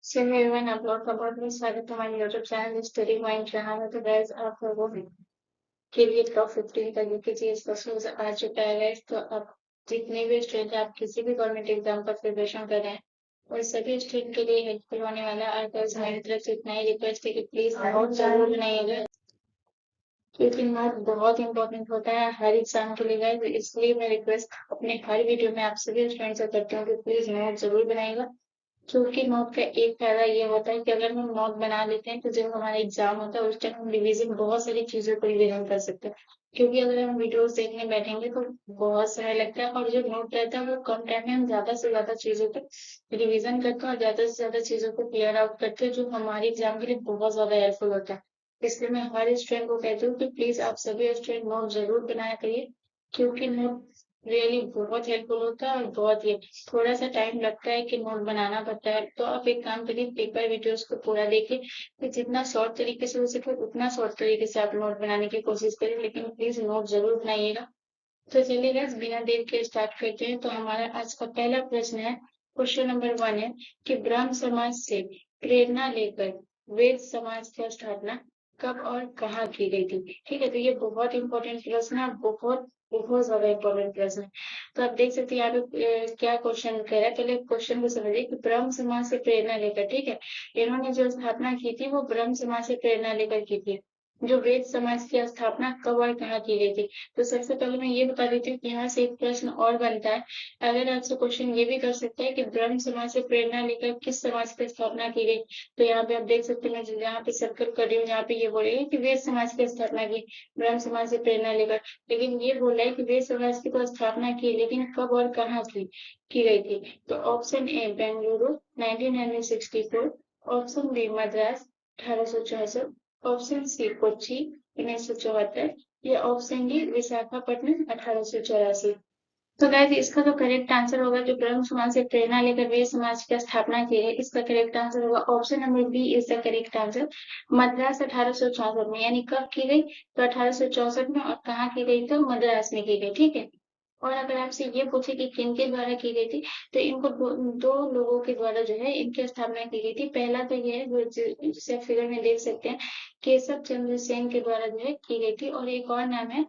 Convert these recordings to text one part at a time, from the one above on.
So hey everyone, आप लोग का बहुत बहुत स्वागत है हमारे YouTube चैनल स्टडी पॉइंट रहा है। तो गाइस आप लोगों के लिए टॉप 15 का यूपीएससी क्वेश्चन आ चुका है गाइस। तो आप जितने भी स्टूडेंट आप किसी भी गवर्नमेंट एग्जाम का प्रिपरेशन कर रहे हैं और सभी स्टूडेंट के लिए हेल्पफुल होने वाला है। गाइस मेरी तरफ से इतना ही रिक्वेस्ट है कि प्लीज नोट जरूर बनाइएगा, क्योंकि नोट बहुत इंपॉर्टेंट होता है हर एग्जाम के लिए गाइस। इसलिए मैं रिक्वेस्ट अपने हर वीडियो में आप सभी स्टूडेंट से करती हूँ कि प्लीज नोट जरूर बनाइएगा। क्योंकि नोट का एक फायदा ये होता है कि अगर हम नोट बना लेते हैं तो जब हमारा एग्जाम होता है उस टाइम हम रिवीजन बहुत सारी चीजों को रिवीजन कर सकते हैं। क्योंकि अगर हम वीडियोस देखने बैठेंगे तो बहुत समय लगता है, और जो नोट रहता है वो कम टाइम में हम ज्यादा से ज्यादा चीजों को रिवीजन करते हैं और ज्यादा से ज्यादा चीजों को क्लियर आउट करते हैं, जो हमारे एग्जाम के लिए बहुत ज्यादा हेल्पफुल होता है। इसलिए मैं हर स्टूडेंट को कहती हूँ कि प्लीज आप सभी स्टूडेंट नोट जरूर बनाया करिए, क्योंकि नोट रियली बहुत हेल्पफुल होता है और बहुत ही थोड़ा सा टाइम लगता है कि नोट बनाना पड़ता है। तो आप एक काम करिए, पेपर वीडियोस को पूरा देखिए, कि जितना शॉर्ट तरीके से हो सके उतना शॉर्ट तरीके से आप नोट बनाने की कोशिश करें, लेकिन प्लीज नोट जरूर बनाइएगा। तो चलिए गाइस बिना देर के स्टार्ट करते हैं। तो हमारा आज का पहला प्रश्न है, क्वेश्चन नंबर 1 है कि ब्रह्म समाज से प्रेरणा लेकर वेद समाज की स्थापना कब और कहाँ की गई थी। ठीक है, तो ये बहुत इंपॉर्टेंट प्रश्न है, बहुत बहुत ज्यादा इंपॉर्टेंट प्रश्न है। तो आप देख सकते हैं यहाँ पे क्या क्वेश्चन कह रहा है। पहले क्वेश्चन को समझिए कि ब्रह्म समाज से प्रेरणा लेकर, ठीक है, इन्होंने जो स्थापना की थी वो ब्रह्म समाज से प्रेरणा लेकर की थी। जो वेद समाज की स्थापना कब और कहाँ की गई थी। तो सबसे पहले मैं ये बता देती हूँ कि यहाँ से एक प्रश्न और बनता है। अगर आपसे क्वेश्चन ये भी कर सकते हैं कि ब्रह्म समाज से प्रेरणा लेकर किस समाज की स्थापना की गई। तो यहाँ पे आप देख सकते हैं, मैं यहाँ पे सर्कल कर रही हूँ, यहाँ पे ये बोल रही है कि वेद समाज की स्थापना की ब्रह्म समाज से प्रेरणा लेकर। लेकिन ये बोल रहा है कि वेद समाज की तो स्थापना की, लेकिन कब और कहाँ की गई थी। तो option A Bengaluru 1964, option B Madras 1864, option C Kochi 1974, या ऑप्शन डी विशाखापट्टनम 1884। तो गाइस इसका जो करेक्ट आंसर होगा, जो ब्रह्म समाज से प्रेरणा लेकर वेद समाज की स्थापना की है, इसका करेक्ट आंसर होगा option number B is the correct answer. Madras 1864 में, यानी कब की गई, तो 1864 में, और कहाँ की गई, तो मद्रास में की गई। ठीक है, और अगर आपसे ये पूछे कि किनके द्वारा की गई थी, तो इनको दो लोगों के द्वारा जो है इनकी स्थापना की गई थी। पहला तो ये है जिसे फिगर में देख सकते हैं, केशव चंद्र सेन के द्वारा जो है की गई थी, और एक और नाम है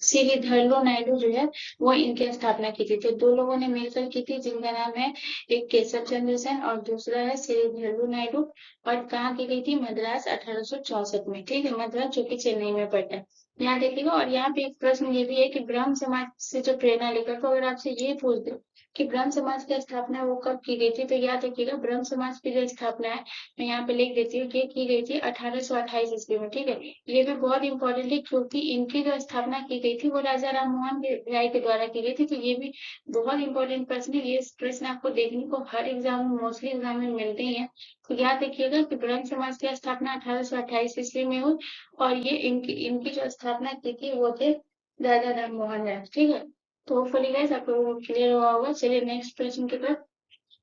श्रीधरलू नायडू जो है वो इनकी स्थापना की थी। तो दो लोगों ने मिलकर की थी, जिनका नाम है एक केशव चंद्र सेन और दूसरा है श्रीधरलू नायडू। और कहाँ की गई थी, मद्रास 1864 में। ठीक है, मद्रास जो कि चेन्नई में पड़ता है। यहाँ देखिएगा, और यहाँ पे एक प्रश्न ये भी है कि ब्रह्म समाज से जो प्रेरणा लेकर, तो अगर आपसे ये पूछ दे कि ब्रह्म समाज की स्थापना वो कब की गई थी, तो याद रखिएगा ब्रह्म समाज की जो स्थापना है, मैं यहाँ पे लिख देती हूँ कि की गई थी 1828 ईस्वी में। ठीक है, ये भी बहुत इंपॉर्टेंट है, क्योंकि इनकी जो स्थापना की गई थी वो राजा राम मोहन राय के द्वारा की गई थी। तो ये भी बहुत इंपॉर्टेंट प्रश्न है। ये प्रश्न आपको देखने को हर एग्जाम में, मोस्टली एग्जाम में मिलते ही हैं। तो याद रखिएगा कि ब्रह्म समाज की स्थापना 1828 ईस्वी में हुई, और ये इनकी इनकी जो स्थापना की थी वो थे राजा राम मोहन राय। ठीक है, तो होपफुली गाइस आप लोगों को क्लियर हुआ होगा। चलिए नेक्स्ट प्रश्न की तरफ।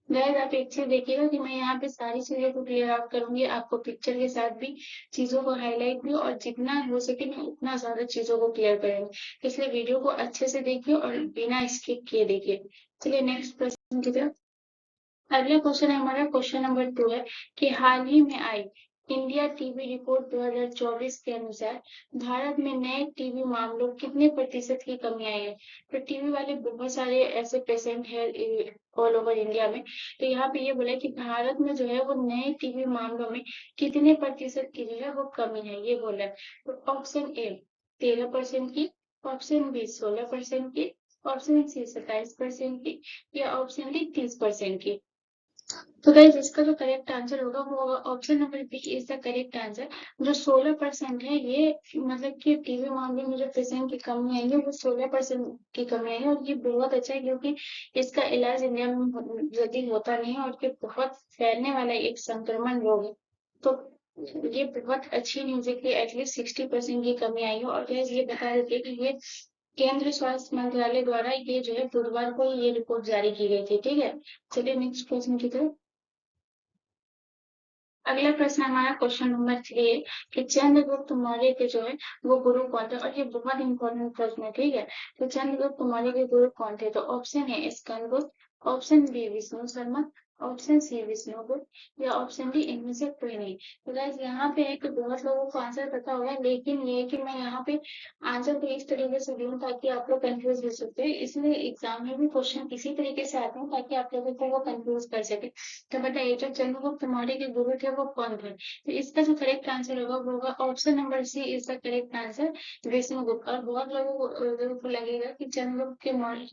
गाइस आप एक चीज देखिएगा कि मैं यहाँ पे सारी चीजों को क्लियर आउट करूंगी, आपको पिक्चर के साथ भी चीजों को हाईलाइट भी, और जितना हो सके मैं उतना ज्यादा चीजों को क्लियर करूंगी। इसलिए वीडियो को अच्छे से देखिए और बिना स्किप किए देखिए। चलिए नेक्स्ट प्रश्न की तरफ। अगला क्वेश्चन है हमारा, क्वेश्चन नंबर 2 है कि हाल ही में आई इंडिया टीबी रिपोर्ट 2024 के अनुसार भारत में नए टीबी मामलों कितने प्रतिशत की कमी आई है। तो टीबी वाले बहुत सारे ऐसे पेशेंट है ऑल ओवर इंडिया में। तो यहाँ पे ये बोला है कि भारत में जो है वो नए टीबी मामलों में कितने प्रतिशत की जो है वो कमी है, ये बोला है। तो ऑप्शन ए 13% की, ऑप्शन बी 16% की, ऑप्शन सी 27% की, या ऑप्शन डी 30% की। तो गाइस इसका जो करेक्ट आंसर होगा वो होगा option number B is the correct answer. जो 16% है, ये मतलब कि टीबी मामले में जो पेशेंट की कमी आई है वो 16% की कमी आई है, और ये बहुत अच्छा है, क्योंकि इसका इलाज इंडिया में जल्दी होता नहीं है, और ये बहुत फैलने वाला एक संक्रमण रोग है। तो ये बहुत अच्छी न्यूज है कि एटलीस्ट 60% की कमी आई है। और गाइस ये बता देते हैं कि ये केंद्र स्वास्थ्य मंत्रालय द्वारा ये जो है बुधवार को ये रिपोर्ट जारी की गई थी। ठीक है, चलिए नेक्स्ट क्वेश्चन की तरफ। अगला प्रश्न हमारा क्वेश्चन नंबर 3 है कि चंद्रगुप्त मौर्य के जो है वो गुरु कौन थे, और ये बहुत इंपॉर्टेंट प्रश्न है। ठीक है, तो चंद्रगुप्त मौर्य के गुरु कौन थे। तो ऑप्शन है Skandagupta, option B Vishnu Sharma, option C Vishnugupta या ऑप्शन डी इनमें से कोई नहीं। तो गाइस यहाँ पे है कि बहुत लोगों को आंसर पता होगा, लेकिन ये है कि मैं यहाँ पे आंसर को इस तरीके से दूं ताकि आप लोग कंफ्यूज हो सकते हैं, इसलिए एग्जाम में भी क्वेश्चन इसी तरीके से आते हैं ताकि आप लोगों को वो कंफ्यूज कर सके। तो बताइए जो चंद्रगुप्त मौर्य के गुरु थे वो कौन थे? तो इसका जो करेक्ट आंसर होगा वो होगा option number C is the correct answer, Vishnugupta. और बहुत लोगों को लगेगा कि चंद्रगुप्त के मौर्य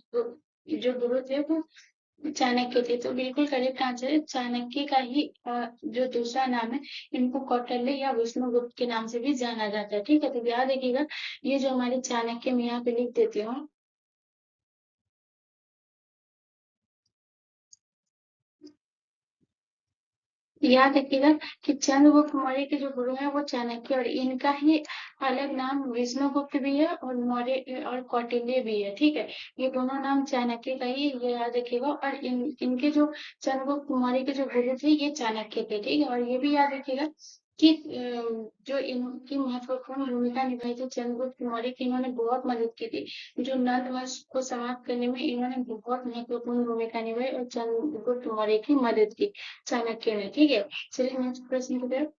जो गुरु थे वो चाणक्य थे, तो बिल्कुल करेक्ट आंसर है चाणक्य का ही जो दूसरा नाम है, इनको कौटिल्य या विष्णुगुप्त के नाम से भी जाना जाता है। ठीक है, तो याद रखिएगा ये जो हमारे चाणक्य मैं यहाँ पे लिख देती हूँ। याद रखिएगा कि चंद्रगुप्त मौर्य के जो गुरु हैं वो चाणक्य, और इनका ही अलग नाम विष्णुगुप्त भी है और मौर्य और कौटिल्य भी है। ठीक है, ये दोनों नाम चाणक्य का ही, ये याद रखिएगा। और इनके जो चंद्रगुप्त मौर्य के जो गुरु थे ये चाणक्य थे। ठीक है, और ये भी याद रखिएगा कि जो इनकी महत्वपूर्ण भूमिका निभाई थी चंद्रगुप्त मौर्य की, इन्होंने बहुत मदद की थी। जो नंद वंश को समाप्त करने में इन्होंने बहुत महत्वपूर्ण भूमिका निभाई और चंद्रगुप्त मौर्य की मदद की चाणक्य ने। ठीक है, चलिए नेक्स्ट प्रश्न की तरफ।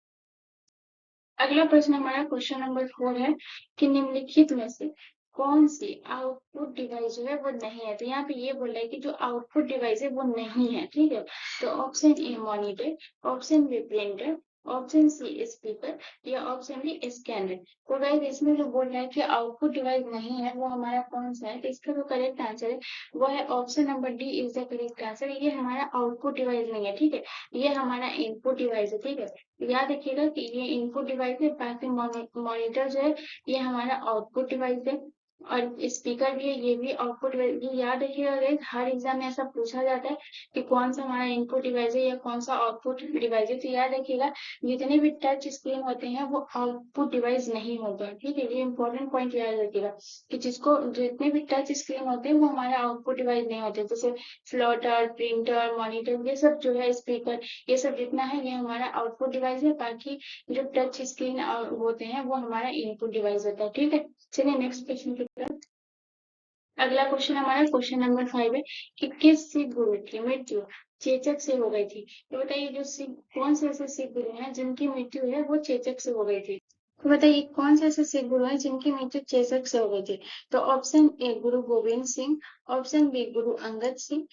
अगला प्रश्न हमारा क्वेश्चन नंबर 4 है कि निम्नलिखित में से कौन सी आउटपुट डिवाइस जो है वो नहीं है? तो यहाँ पे ये बोल रहा है कि जो आउटपुट डिवाइस है वो नहीं है। ठीक है, तो option A monitor, option B printer, option C speaker या ऑप्शन डी स्कैनर। तो गाइस इसमें जो बोल रहा है कि आउटपुट डिवाइस नहीं है वो हमारा कौन सा है, तो इसका जो करेक्ट आंसर है वो है option number D is the correct answer. ये हमारा आउटपुट डिवाइस नहीं है। ठीक है, ये हमारा इनपुट डिवाइस है। ठीक है, याद रखिएगा कि ये इनपुट डिवाइस है, बाकी मॉनिटर जो है ये हमारा आउटपुट डिवाइस है, और स्पीकर भी है ये भी आउटपुट डिवाइस। ये याद रखिएगा guys, हर एग्जाम में ऐसा पूछा जाता है कि कौन सा हमारा इनपुट डिवाइस है या कौन सा आउटपुट डिवाइस है। तो याद रखिएगा जितने भी टच स्क्रीन होते हैं वो आउटपुट डिवाइस नहीं होगा। ठीक है, ये इंपॉर्टेंट पॉइंट याद रखिएगा कि जिसको जितने भी टच स्क्रीन होते हैं वो हमारा आउटपुट डिवाइस नहीं होते, जैसे फ्लोटर, प्रिंटर, मॉनिटर, ये सब जो है स्पीकर, ये सब जितना है ये हमारा आउटपुट डिवाइस है। बाकी जो टच स्क्रीन होते हैं वो हमारा इनपुट डिवाइस होता है। ठीक है, चलिए नेक्स्ट क्वेश्चन की तरफ। अगला क्वेश्चन हमारा क्वेश्चन नंबर 5 है कि किस सिख गुरु की मृत्यु चेचक से हो गई थी? तो बताइए जो सिख कौन से ऐसे सिख गुरु हैं जिनकी मृत्यु है वो चेचक से हो गई थी? तो बताइए कौन से ऐसे सिख गुरु हैं जिनकी मृत्यु चेचक से हो गई थी? तो ऑप्शन ए गुरु Govind Singh, option B Guru Angad Singh,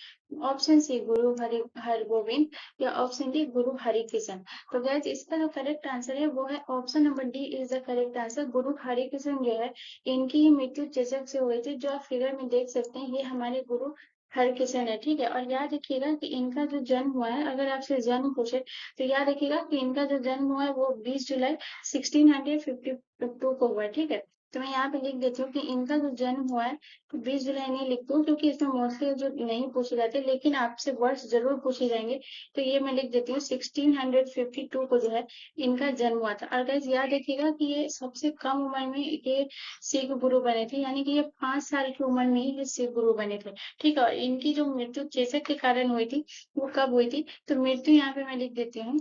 option C गुरु हरगोविंद या ऑप्शन डी गुरु हरिकृष्ण। तो गैस इसका जो करेक्ट आंसर है वो है option number D is the correct answer. गुरु हरिकृष्ण जो है इनकी ही मृत्यु चेचक से हो गई थी। जो आप फिगर में देख सकते हैं ये हमारे गुरु हरकृष्ण है। ठीक है, और याद रखिएगा कि इनका जो जन्म हुआ है, अगर आपसे जन्म पूछे तो याद रखिएगा कि इनका जो जन्म हुआ है वो 20 जुलाई 1652 को हुआ है। ठीक है, तो मैं यहाँ पे लिख देती हूँ कि इनका जो जन्म हुआ है तो 20 जुलाई नहीं लिखती हूँ क्योंकि इसमें मोस्टली जो नहीं पूछे जाते, लेकिन आपसे वर्ष जरूर पूछे जाएंगे। तो ये मैं लिख देती हूँ 1652 को जो है इनका जन्म हुआ था। और गाइस याद रखिएगा कि ये सबसे कम उम्र में ये सिख गुरु बने थे, यानी कि ये 5 साल की उम्र में ही ये सिख गुरु बने थे। ठीक है, और इनकी जो मृत्यु चेचक के कारण हुई थी वो कब हुई थी? तो मृत्यु यहाँ पे मैं लिख देती हूँ,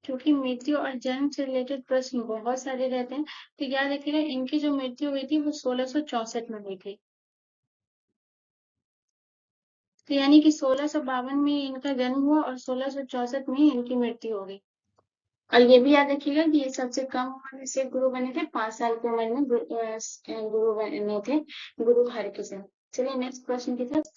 क्योंकि मृत्यु और जन्म से रिलेटेड प्रश्न बहुत सारे रहते हैं। तो याद रखिएगा इनकी जो मृत्यु हुई थी वो 1664 में हुई थी। तो यानी कि 1652 में इनका जन्म हुआ और 1664 में ही इनकी मृत्यु हो गई। और ये भी याद रखिएगा कि ये सबसे कम उम्र में से गुरु बने थे, 5 साल की उम्र में गुरु बने थे, गुरु हरिकृष्ण। चलिए नेक्स्ट क्वेश्चन की तरफ।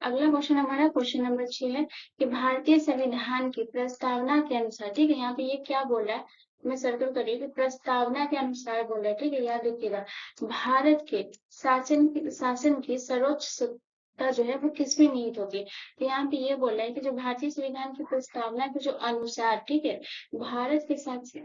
अगला क्वेश्चन हमारा क्वेश्चन नंबर 6 है कि भारतीय संविधान की प्रस्तावना के अनुसार, ठीक है, यहाँ पे ये क्या बोल रहा है, मैं सर्कल कर रही हूँ कि प्रस्तावना के अनुसार बोल रहा है। ठीक है, याद रखिएगा भारत के शासन की सर्वोच्च सत्ता जो है वो किसमें निहित होती है? तो यहाँ पे ये बोल रहा है कि जो भारतीय संविधान की प्रस्तावना के जो अनुसार, ठीक है, भारत के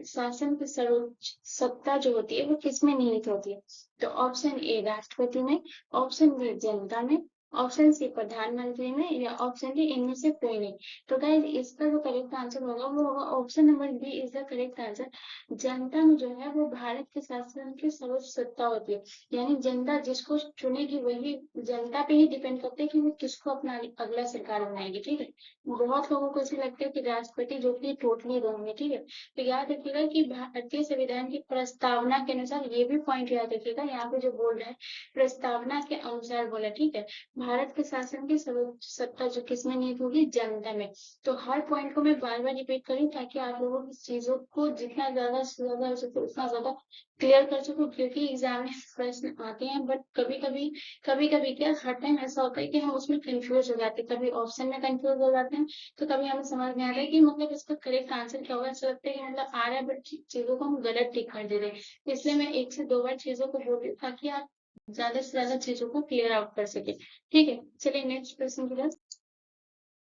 शासन की सर्वोच्च सत्ता जो होती है वो किसमें निहित होती है? तो ऑप्शन ए राष्ट्रपति में, ऑप्शन बी जनता में, ऑप्शन सी प्रधानमंत्री में या ऑप्शन डी इनमें से कोई नहीं। तो गाइस इसका जो करेक्ट आंसर होगा वो होगा option number B is the correct answer. जनता में जो है वो भारत के शासन की सर्वोच्च सत्ता होती है, यानी जनता जिसको चुनेगी वही, जनता पे ही डिपेंड करते हैं कि वो किसको अपना अगला सरकार बनाएगी। ठीक है, बहुत लोगों को ऐसे लगता है कि राष्ट्रपति जो कि टोटली रॉन्ग है। ठीक है, तो याद रखिएगा कि भारतीय संविधान की प्रस्तावना के अनुसार, ये भी पॉइंट याद रखिएगा यहाँ पे जो बोल रहा है प्रस्तावना के अनुसार बोला। ठीक है, भारत के शासन की सर्वोच्च सत्ता जो किसमें निहित होगी, जनता में। तो हर पॉइंट को मैं बार बार रिपीट करूँ ताकि आप लोगों की चीजों को जितना ज्यादा से ज्यादा हो सके उतना ज्यादा क्लियर कर सकूं, क्योंकि एग्जाम में प्रश्न आते हैं बट कभी कभी क्या हर टाइम ऐसा होता है कि हम उसमें कंफ्यूज हो जाते हैं, कभी ऑप्शन में कंफ्यूज हो जाते हैं, तो कभी हमें समझ नहीं आता है कि मतलब इसका करेक्ट आंसर क्या होगा। ऐसा लगता है कि मतलब आ रहा है बट चीजों को हम गलत टिक कर दे रहे हैं। इसलिए मैं 1 से 2 बार चीजों को बोल रही हूँ ताकि आप ज्यादा से ज्यादा चीजों को क्लियर आउट कर सके। ठीक है, चलिए नेक्स्ट क्वेश्चन की तरफ।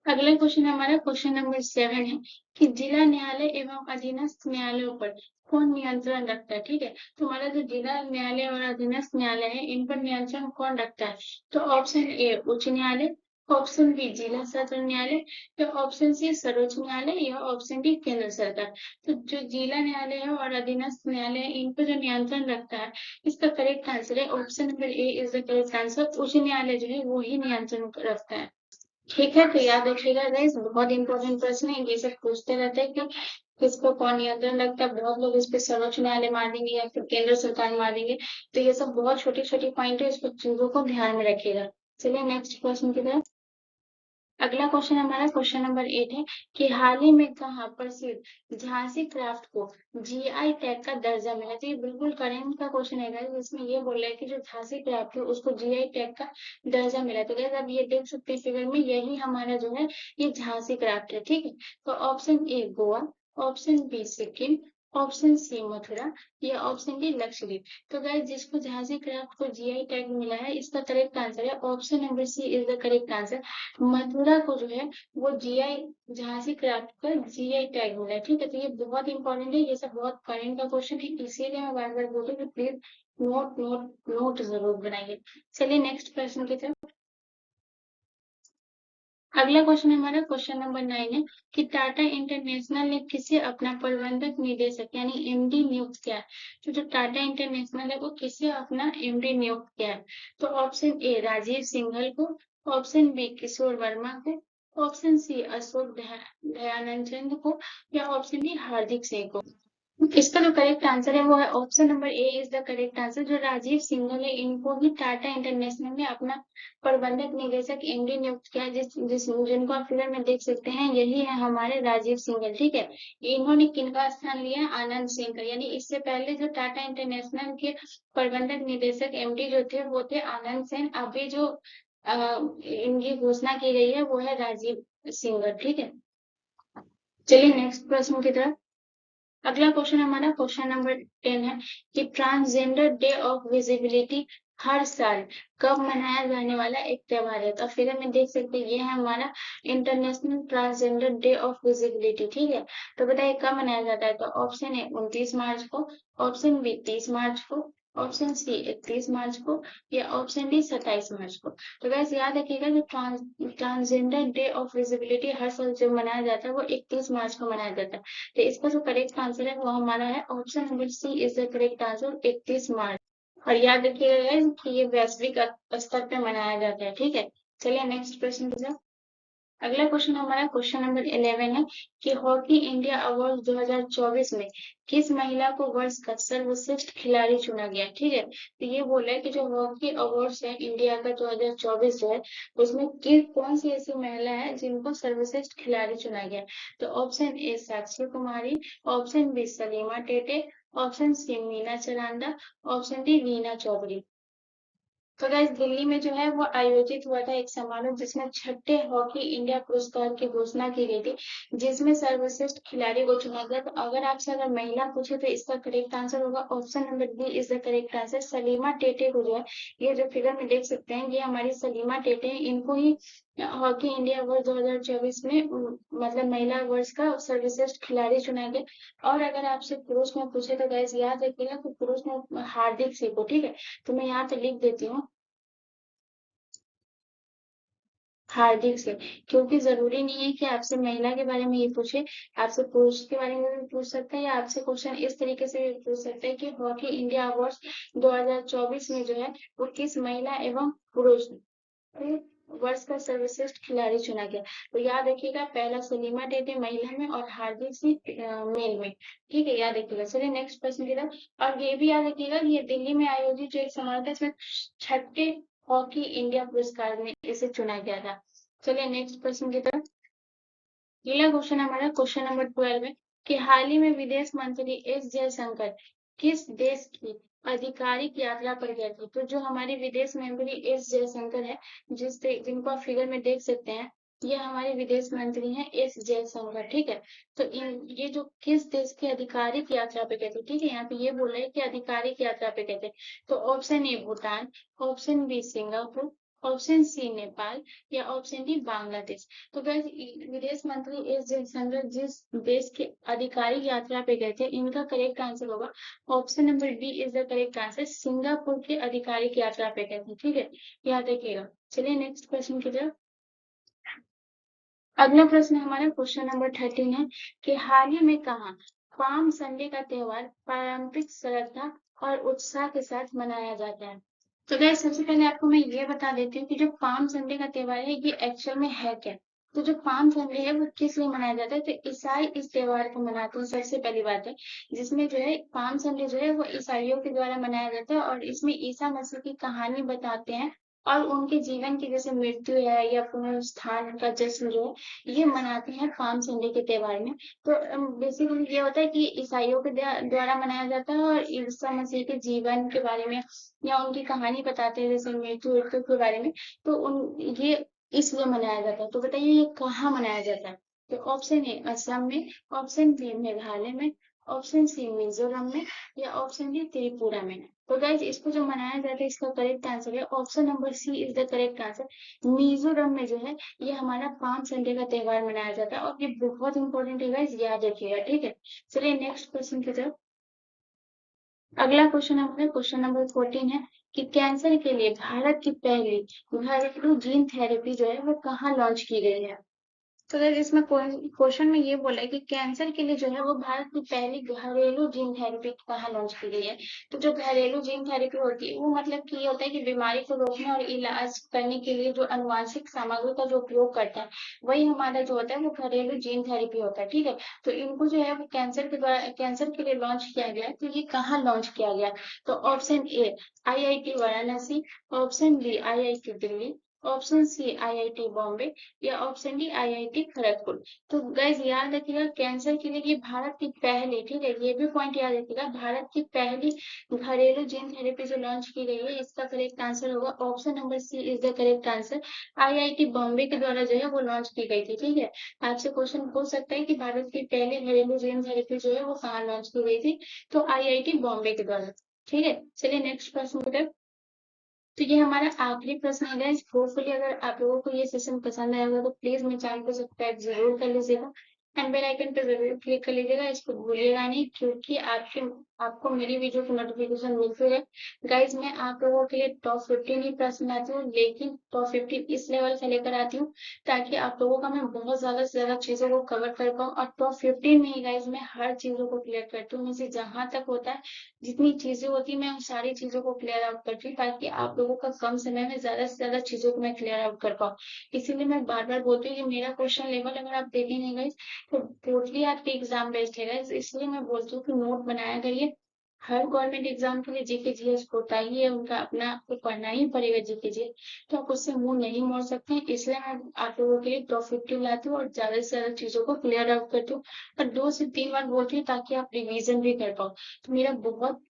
अगला क्वेश्चन हमारा क्वेश्चन नंबर 7 है कि जिला न्यायालय एवं अधीनस्थ न्यायालयों पर कौन नियंत्रण रखता है। ठीक है, तो हमारा जो जिला न्यायालय और अधीनस्थ न्यायालय है इन पर नियंत्रण कौन रखता है। तो ऑप्शन ए उच्च न्यायालय, ऑप्शन बी जिला सत्र न्यायालय, या ऑप्शन सी सर्वोच्च न्यायालय, या ऑप्शन डी केंद्र सरकार। तो जो जिला न्यायालय है और अधीनस्थ न्यायालय है इन पर जो नियंत्रण रखता है, इसका करेक्ट आंसर है option number A is the correct answer. उच्च न्यायालय जो है वो ही नियंत्रण रखता है। ठीक है, तो याद रखिएगा गाइस, बहुत इंपॉर्टेंट प्रश्न है, ये सब पूछते रहते हैं कि किसको कौन नियंत्रण रखता है। बहुत लोग इस पे सर्वोच्च न्यायालय मार देंगे या फिर केंद्र सरकार मार देंगे, तो ये सब बहुत छोटी छोटी पॉइंट है, इसको चीजों को ध्यान में रखिएगा। चलिए नेक्स्ट क्वेश्चन की तरफ। अगला क्वेश्चन हमारा क्वेश्चन नंबर 8 है कि हाल ही में कहाँ प्रसिद्ध झांसी क्राफ्ट को जीआई टैग का दर्जा मिला। तो ये बिल्कुल करेंट का क्वेश्चन है गाइस, इसमें ये बोल रहा है कि जो झांसी क्राफ्ट है उसको जीआई टैग का दर्जा मिला। तो गाइस आप ये देख सकते हैं फिगर में, यही हमारा जो है ये झांसी क्राफ्ट है। ठीक है, तो option A Goa, option B Sikkim, option C Mathura, या ऑप्शन डी लक्षद्वीप। तो गाइस जिसको झांसी क्राफ्ट को जीआई टैग मिला है इसका करेक्ट आंसर है option number C is the correct answer. Mathura को जो है वो जीआई, झांसी क्राफ्ट का जीआई टैग मिला है। ठीक है, तो ये बहुत इंपॉर्टेंट है, ये सब बहुत करंट का क्वेश्चन है, इसीलिए मैं बार बार बोल रही हूँ कि प्लीज नोट नोट नोट जरूर बनाइए। चलिए नेक्स्ट क्वेश्चन की तरफ। अगला क्वेश्चन हमारा क्वेश्चन नंबर 9 है कि टाटा इंटरनेशनल ने किसे अपना प्रबंधक निदेशक यानी एमडी नियुक्त किया है। जो टाटा इंटरनेशनल है वो किसे अपना एमडी नियुक्त किया है। तो ऑप्शन ए राजीव सिंघल को, ऑप्शन बी किशोर वर्मा को, ऑप्शन सी अशोक दयानंद चंद को, या ऑप्शन डी हार्दिक सिंह को। इसका जो करेक्ट आंसर है वो है option number A is the correct answer. जो राजीव सिंघल है इनको ही टाटा इंटरनेशनल ने अपना प्रबंधक निदेशक एमडी नियुक्त किया है। जिनको आप फिगर में देख सकते हैं यही है हमारे राजीव सिंघल। ठीक है, इन्होंने किनका स्थान लिया, आनंद सिंह का। यानी इससे पहले जो टाटा इंटरनेशनल के प्रबंधक निदेशक एमडी जो थे वो थे आनंद सिंह। अभी जो इनकी घोषणा की गई है वो है राजीव सिंघल। ठीक है, चलिए नेक्स्ट प्रश्न की तरफ। अगला क्वेश्चन हमारा क्वेश्चन नंबर 10 है कि ट्रांसजेंडर डे ऑफ विजिबिलिटी हर साल कब मनाया जाने वाला एक त्योहार है। तो फिर में देख सकते हैं ये है हमारा international transgender day of visibility. ठीक है, तो बताइए कब मनाया जाता है। तो ऑप्शन है 29 मार्च को, ऑप्शन बी 30 मार्च को, ऑप्शन सी 31 मार्च को, या ऑप्शन डी 27 मार्च को। तो वैसे याद रखिएगा जो ट्रांसजेंडर डे ऑफ विजिबिलिटी हर साल जो मनाया जाता है वो 31 मार्च को मनाया जाता है। तो इसका जो करेक्ट आंसर है वो हमारा है option number C is the correct answer 31 March. और याद रखिएगा guys कि ये वैश्विक स्तर पे मनाया जाता है। ठीक है, चलिए नेक्स्ट प्रश्न की तरफ। अगला क्वेश्चन हमारा क्वेश्चन नंबर 11 है कि हॉकी इंडिया अवार्ड 2024 में किस महिला को वर्ष का सर्वश्रेष्ठ खिलाड़ी चुना गया। ठीक है, तो ये बोला है कि जो हॉकी अवार्ड्स है इंडिया का 2024 जो है उसमें कौन सी ऐसी महिला है जिनको सर्वश्रेष्ठ खिलाड़ी चुना गया। तो option A Sakshi Kumari, option B Salima Tete, option C Meena Charanda, option D Reena Chaudhary. तो गाइस दिल्ली में जो है वो आयोजित हुआ था एक समारोह जिसमें छठे हॉकी इंडिया पुरस्कार की घोषणा की गई थी, जिसमें सर्वश्रेष्ठ खिलाड़ी को चुना गया। तो अगर आपसे अगर महिला पूछे तो इसका करेक्ट आंसर होगा option number B is the correct answer. Salima Tete को जो है, ये जो फिगर में देख सकते हैं ये हमारी सलीमा टेटे हैं, इनको ही हॉकी इंडिया वर्ष 2024 में मतलब महिला वर्ष का सर्वश्रेष्ठ खिलाड़ी चुना गया। और अगर आपसे पुरुष में पूछे तो गैस याद रखिएगा कि पुरुष में हार्दिक सिंह को। ठीक है, तो मैं यहाँ पे लिख देती हूँ हार्दिक से, क्योंकि जरूरी नहीं है कि आपसे महिला के बारे में ये पूछे, आपसे पुरुष के बारे में भी पूछ सकता है, या आपसे क्वेश्चन इस तरीके से भी पूछ सकता है कि हॉकी इंडिया अवार्ड 2024 में जो है वो किस महिला एवं पुरुष वर्ष का सर्वश्रेष्ठ खिलाड़ी चुना गया। तो याद रखिएगा पहला सलीमा टेटे महिला में और हार्दिक सिंह मेल में। ठीक है, याद रखिएगा। चलिए नेक्स्ट प्रश्न की तरफ। और ये भी याद रखिएगा कि ये दिल्ली में आयोजित जो एक समारोह था इसमें छठे हॉकी इंडिया पुरस्कार में इसे चुना गया था। चलिए नेक्स्ट क्वेश्चन की तरफ। अगला क्वेश्चन हमारा क्वेश्चन नंबर 12 है कि हाल ही में विदेश मंत्री एस जयशंकर किस देश की आधिकारिक यात्रा पर गए थे। तो जो हमारे विदेश मंत्री एस जयशंकर है, जिनको आप फिगर में देख सकते हैं, ये हमारे विदेश मंत्री हैं एस जयशंकर। ठीक है, तो ये जो किस देश की आधिकारिक यात्रा पे गए थे, ठीक है, यहाँ पे ये बोल रहे हैं कि आधिकारिक यात्रा पे गए थे। तो option A Bhutan, option B Singapore, option C Nepal या ऑप्शन डी बांग्लादेश। तो गाइस विदेश मंत्री एस जयशंकर जिस देश के आधिकारिक यात्रा पे गए थे, इनका करेक्ट आंसर होगा option number B is the correct answer, Singapore के आधिकारिक यात्रा पे गए थे। ठीक है, याद रखिएगा। चलिए नेक्स्ट क्वेश्चन की तरफ। अगला प्रश्न हमारा क्वेश्चन नंबर 13 है कि हाल ही में कहा पाम संडे का त्योहार पारंपरिक श्रद्धा और उत्साह के साथ मनाया जाता है। तो गाइस सबसे पहले आपको मैं ये बता देती हूँ कि जो पाम संडे का त्योहार है ये एक्चुअल में है क्या। तो जो पाम संडे है वो किस लिए मनाया जाता है, तो ईसाई इस त्योहार को मनाते हैं, सबसे पहली बात है। जिसमें जो है पाम संडे जो है वो ईसाइयों के द्वारा मनाया जाता है और इसमें ईसा मसीह की कहानी बताते हैं और उनके जीवन की जैसे मृत्यु है या पुनरुत्थान का जश्न जो है ये मनाते हैं पाम संडे के त्योहार में। तो बेसिकली ये होता है कि ईसाइयों के द्वारा मनाया जाता है और ईसा मसीह के जीवन के बारे में या उनकी कहानी बताते हैं जैसे मृत्यु के बारे में। तो ये इसलिए मनाया जाता है। तो बताइए ये कहाँ मनाया जाता है। तो ऑप्शन ए असम में, ऑप्शन बी मेघालय में, ऑप्शन सी मिजोरम में या ऑप्शन डी त्रिपुरा में। तो गाइज इसको जो मनाया जाता है इसका करेक्ट आंसर है option number C is the correct answer. Mizoram में जो है ये हमारा पाम संडे का त्योहार मनाया जाता है और ये बहुत इंपॉर्टेंट है गाइज, याद रखिएगा। ठीक है, चलिए नेक्स्ट क्वेश्चन की तरफ। अगला क्वेश्चन हमारा क्वेश्चन नंबर 14 है कि कैंसर के लिए भारत की पहली घरेलू जीन थेरेपी जो है वो कहाँ लॉन्च की गई है। तो गाइस इसमें क्वेश्चन में ये बोला है कि कैंसर के लिए जो है वो भारत की पहली घरेलू जीन थेरेपी कहाँ लॉन्च की गई है। तो जो घरेलू जीन थेरेपी होती है वो मतलब कि ये होता है कि बीमारी को रोकने और इलाज करने के लिए जो अनुवांशिक सामग्री का जो उपयोग करता है वही हमारा जो होता है वो घरेलू जीन थेरेपी होता है। ठीक है, तो इनको जो है वो कैंसर के लिए लॉन्च किया गया है। तो ये कहाँ लॉन्च किया गया। तो option A IIT Varanasi, option B IIT Delhi, option C IIT Bombay या ऑप्शन डी IIT खड़गपुर। तो गाइज याद रखिएगा कैंसर के लिए ये भारत की पहली, ठीक है, ये भी पॉइंट याद रखिएगा, भारत की पहली घरेलू जीन थेरेपी जो लॉन्च की गई है इसका करेक्ट आंसर होगा option number C is the correct answer. IIT Bombay के द्वारा जो है वो लॉन्च की गई थी। ठीक है, आपसे क्वेश्चन पूछ सकता है कि भारत की पहली घरेलू जीन थेरेपी जो है वो कहाँ लॉन्च की गई थी। तो IIT बॉम्बे के द्वारा। ठीक है, चलिए नेक्स्ट क्वेश्चन की तरफ। तो ये हमारा आखिरी प्रश्न है गाइस। होपफुली अगर आप लोगों को ये सेशन पसंद आया होगा तो प्लीज मेरे चैनल को सब्सक्राइब जरूर कर लीजिएगा एंड बेल आइकन पे जरूर क्लिक कर लीजिएगा, इसको भूलिएगा नहीं क्योंकि आपको मेरी वीडियो की नोटिफिकेशन मिलती है। गाइज मैं आप लोगों के लिए टॉप 15 ही प्रश्न लाती हूँ, लेकिन टॉप 15 इस लेवल से लेकर आती हूँ ताकि आप लोगों का मैं बहुत ज्यादा से ज्यादा चीजों को कवर कर पाऊँ और टॉप 15 में ही गाइज मैं हर चीजों को क्लियर करती हूँ। मुझसे जहां तक होता है जितनी चीजें होती है मैं उन सारी चीजों को क्लियर आउट करती हूँ ताकि आप लोगों का कम समय में ज्यादा से ज्यादा चीजों को मैं क्लियर आउट कर पाऊँ। इसीलिए मैं बार बार बोलती हूँ कि मेरा क्वेश्चन लेवल अगर आप देते नहीं गए तो टोटली आपके एग्जाम बेस्ड है guys। इसलिए मैं बोलती हूँ कि नोट बनाया करिए। हर गवर्नमेंट एग्जाम के लिए जीके जीएस होता ही है, उनका अपना आपको पढ़ना ही पड़ेगा जीके जीएस, तो आप उससे मुंह नहीं मोड़ सकते हैं। इसलिए मैं आप लोगों के लिए टॉप 15 लाती हूँ और ज्यादा से ज्यादा चीजों को क्लियर आउट करती हूँ और 2 से 3 बार बोलती हूँ ताकि आप रिवीजन भी कर पाओ। तो मेरा बहुत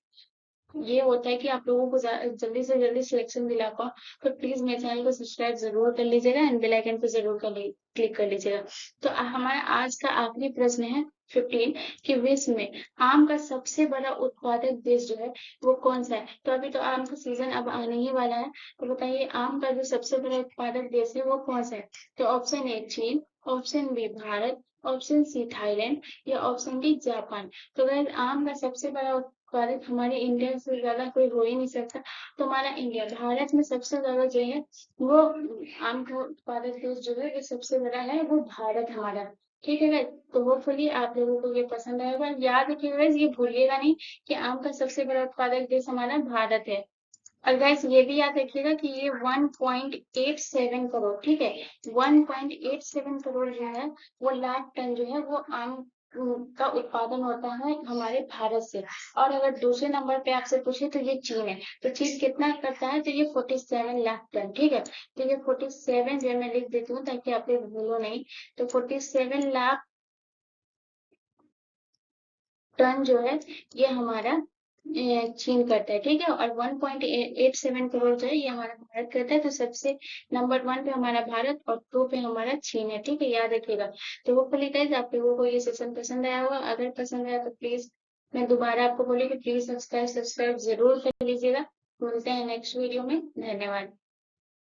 ये होता है कि आप लोगों को जल्दी से जल्दी सिलेक्शन दिला पाओ। तो प्लीज मेरे चैनल को सब्सक्राइब जरूर कर लीजिएगा एंड बेल आइकन पे जरूर क्लिक कर लीजिएगा। तो हमारा आज का आखिरी प्रश्न है 15 कि विश्व में आम का सबसे बड़ा उत्पादक देश जो है वो कौन सा है। तो अभी तो आम का सीजन अब आने ही वाला है, तो बताइए आम का जो सबसे बड़ा उत्पादक देश है वो कौन सा है। तो ऑप्शन ए चीन, option B Bharat, option C Thailand या ऑप्शन डी जापान। तो गाइस आम का सबसे बड़ा उत्पादक हमारे इंडिया से ज्यादा कोई हो ही नहीं सकता। तो हमारा इंडिया, भारत में सबसे ज्यादा जो है वो आम का उत्पादक देश जो है वो सबसे बड़ा है वो भारत हमारा। ठीक है गाइस, तो होपफुली आप लोगों को ये पसंद आएगा। याद रखिएगा गाइस, ये भूलिएगा नहीं कि आम का सबसे बड़ा उत्पादक देश हमारा भारत है। और गाइस ये भी याद रखिएगा कि ये 1.87 करोड़, ठीक है, 1.87 करोड़ जो है वो लाख टन जो है वो आम का उत्पादन होता है हमारे भारत से। और अगर दूसरे नंबर पे आपसे पूछे तो ये चीन है। तो चीन कितना करता है, तो ये 47 लाख टन। ठीक है, तो ये 47 जो मैं लिख देती हूँ ताकि आप लोग भूलो नहीं। तो 47 लाख टन जो है ये हमारा चीन करता है। ठीक है, और 1.87 करोड़ जो है ये हमारा भारत करता है। तो सबसे नंबर 1 पे हमारा भारत और 2 पे हमारा चीन है। ठीक है, याद रखिएगा। तो होपफुली गाइस आप लोगों को ये सेशन पसंद आया होगा। अगर पसंद आया तो प्लीज मैं दोबारा आपको बोली कि प्लीज सब्सक्राइब जरूर कर लीजिएगा। मिलते हैं नेक्स्ट वीडियो में। धन्यवाद।